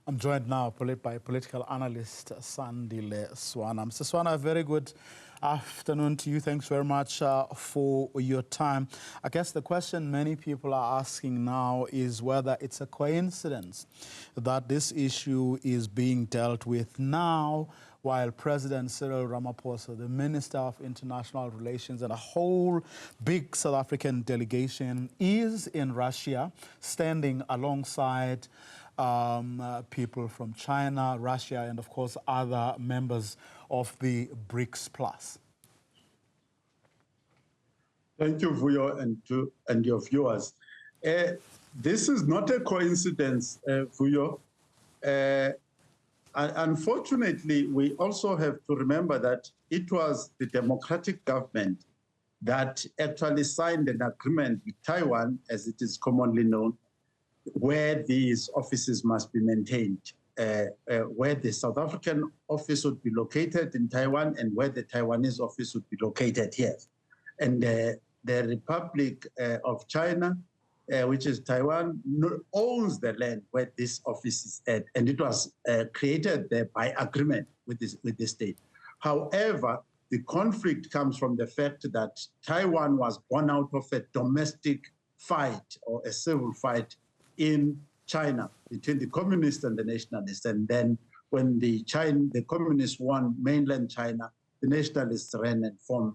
I'm joined now by political analyst Sandile Swana. Mr. Swana, a very good afternoon to you. Thanks very much for your time. I guess the question many people are asking now is whether it's a coincidence that this issue is being dealt with now while President Cyril Ramaphosa, the Minister of International Relations, and a whole big South African delegation is in Russia, standing alongside people from China, Russia, and of course other members of the BRICS Plus. Thank you, Vuyo, and your viewers. This is not a coincidence, Vuyo. Unfortunately, we also have to remember that it was the democratic government that actually signed an agreement with Taiwan, as it is commonly known, where these offices must be maintained, where the South African office would be located in Taiwan and where the Taiwanese office would be located here. And the Republic of China, which is Taiwan, owns the land where this office is at, and it was created there by agreement with the state. However, the conflict comes from the fact that Taiwan was born out of a domestic fight or a civil fight in China between the communists and the nationalists. And then when the communists won mainland China, the nationalists ran and formed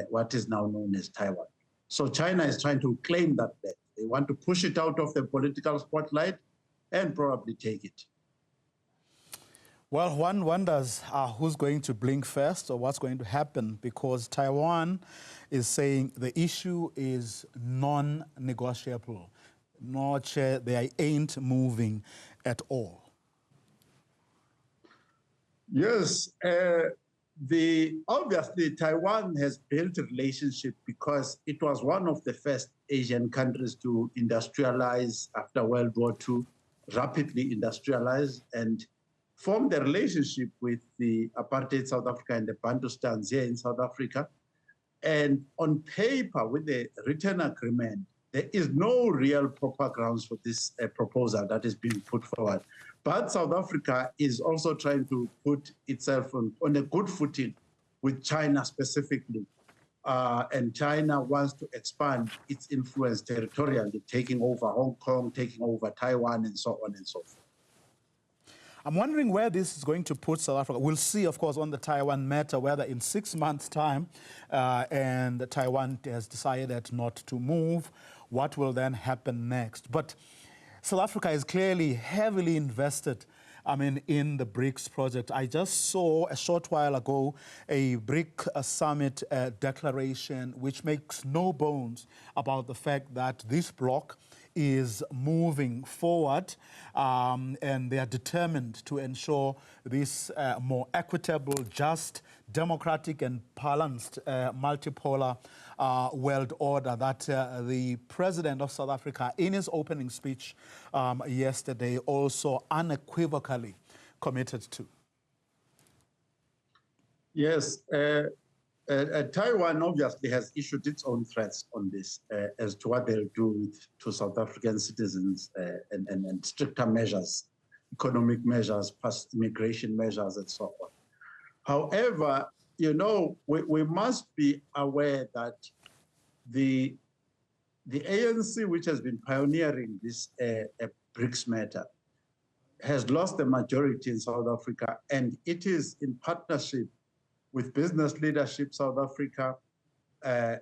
what is now known as Taiwan. So China is trying to claim that land. They want to push it out of the political spotlight and probably take it. Well, one wonders who's going to blink first or what's going to happen, because Taiwan is saying the issue is non-negotiable. No, Chair, they ain't moving at all. Yes, obviously Taiwan has built a relationship because it was one of the first Asian countries to industrialize after World War II, rapidly industrialize, and formed a relationship with the apartheid South Africa and the Bantustans here in South Africa. And on paper, with the written agreement, there is no real proper grounds for this proposal that is being put forward. But South Africa is also trying to put itself on a good footing with China specifically. And China wants to expand its influence territorially, taking over Hong Kong, taking over Taiwan, and so on and so forth. I'm wondering where this is going to put South Africa. We'll see, of course, on the Taiwan matter, whether in 6 months' time and Taiwan has decided not to move, what will then happen next? But South Africa is clearly heavily invested, in the BRICS project. I just saw a short while ago a BRIC summit declaration which makes no bones about the fact that this bloc is moving forward and they are determined to ensure this more equitable, just, democratic and balanced multipolar world order that the President of South Africa, in his opening speech yesterday, also unequivocally committed to. Yes, Taiwan obviously has issued its own threats on this as to what they'll do to South African citizens and stricter measures, economic measures, past immigration measures, and so on. However, we must be aware that the ANC, which has been pioneering this BRICS matter, has lost the majority in South Africa, and it is in partnership with business leadership South Africa,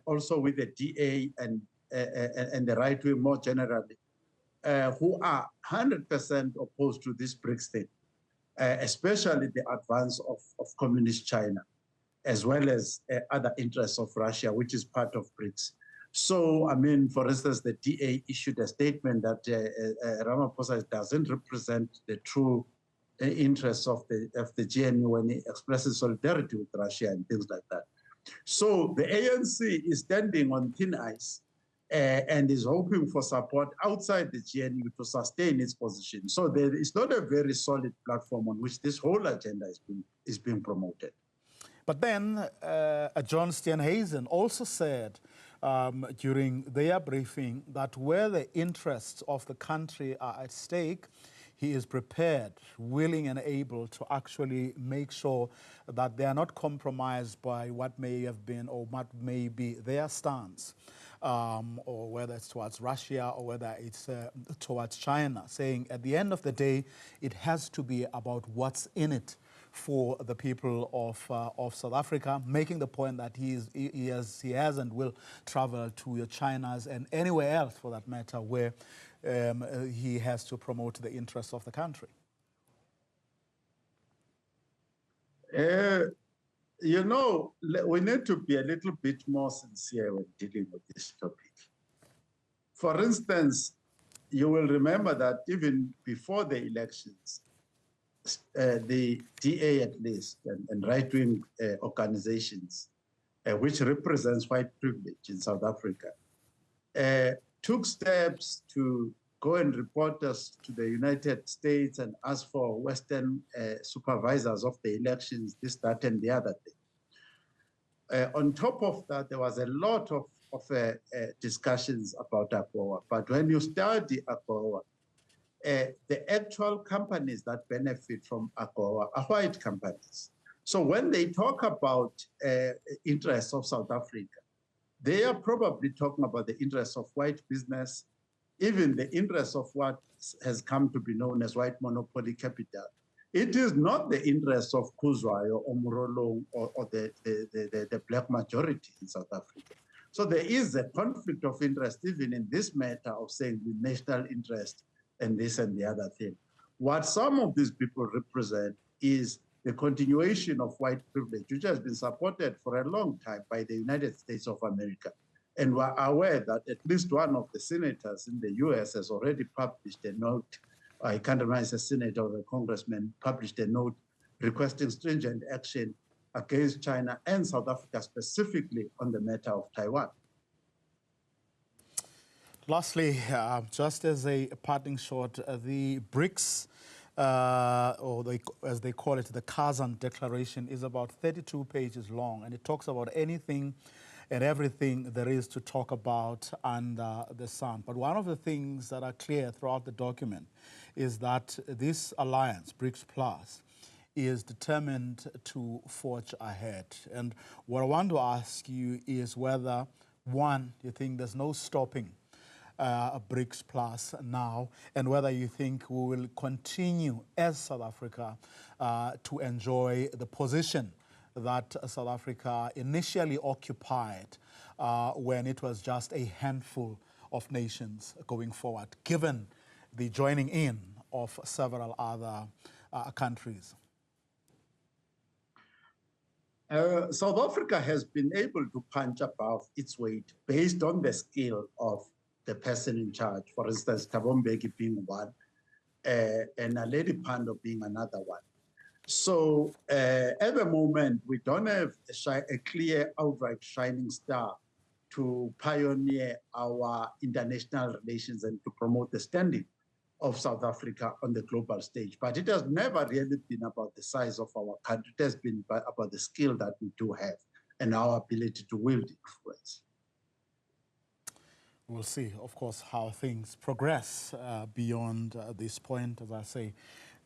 also with the DA and the right wing more generally, who are 100% opposed to this BRICS thing, especially the advance of communist China, as well as other interests of Russia, which is part of BRICS. So, for instance, the DA issued a statement that Ramaphosa doesn't represent the true interests of the GNU when he expresses solidarity with Russia and things like that. So the ANC is standing on thin ice and is hoping for support outside the GNU to sustain its position. So there is not a very solid platform on which this whole agenda is being promoted. But then John Steenhuisen also said during their briefing that where the interests of the country are at stake, he is prepared, willing and able to actually make sure that they are not compromised by what may have been or what may be their stance, or whether it's towards Russia or whether it's towards China, saying at the end of the day, it has to be about what's in it for the people of South Africa, making the point that he has and will travel to China's and anywhere else for that matter where he has to promote the interests of the country. You know, we need to be a little bit more sincere when dealing with this topic. For instance, you will remember that even before the elections, the DA at least and right-wing organizations, which represents white privilege in South Africa, took steps to go and report us to the United States and ask for Western supervisors of the elections, this, that, and the other thing. On top of that, there was a lot of discussions about AGOA. But when you study AGOA, the actual companies that benefit from AGOA are white companies. So when they talk about interests of South Africa, they are probably talking about the interests of white business, even the interests of what has come to be known as white monopoly capital. It is not the interests of Kuzwayo or Murolo or the black majority in South Africa. So there is a conflict of interest even in this matter of saying the national interest and this and the other thing. What some of these people represent is the continuation of white privilege, which has been supported for a long time by the United States of America. And we're aware that at least one of the senators in the US has already published a note. I can't remember if a senator or a congressman published a note requesting stringent action against China and South Africa specifically on the matter of Taiwan. Lastly, just as a parting shot, the BRICS, as they call it, the Kazan Declaration, is about 32 pages long, and it talks about anything and everything there is to talk about under the sun. But one of the things that are clear throughout the document is that this alliance, BRICS Plus, is determined to forge ahead. And what I want to ask you is whether, one, you think there's no stopping BRICS Plus now, and whether you think we will continue as South Africa to enjoy the position that South Africa initially occupied when it was just a handful of nations going forward, given the joining in of several other countries. South Africa has been able to punch above its weight based on the skill of the person in charge. For instance, Thabo Mbeki being one, and Naledi Pandor being another one. So at the moment, we don't have a clear, outright shining star to pioneer our international relations and to promote the standing of South Africa on the global stage. But it has never really been about the size of our country. It has been about the skill that we do have and our ability to wield influence. We'll see, of course, how things progress beyond this point. As I say,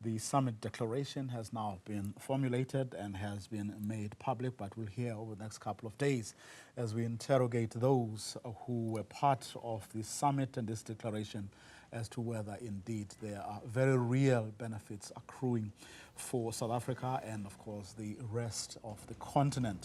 the summit declaration has now been formulated and has been made public, but we'll hear over the next couple of days as we interrogate those who were part of this summit and this declaration as to whether indeed there are very real benefits accruing for South Africa and, of course, the rest of the continent.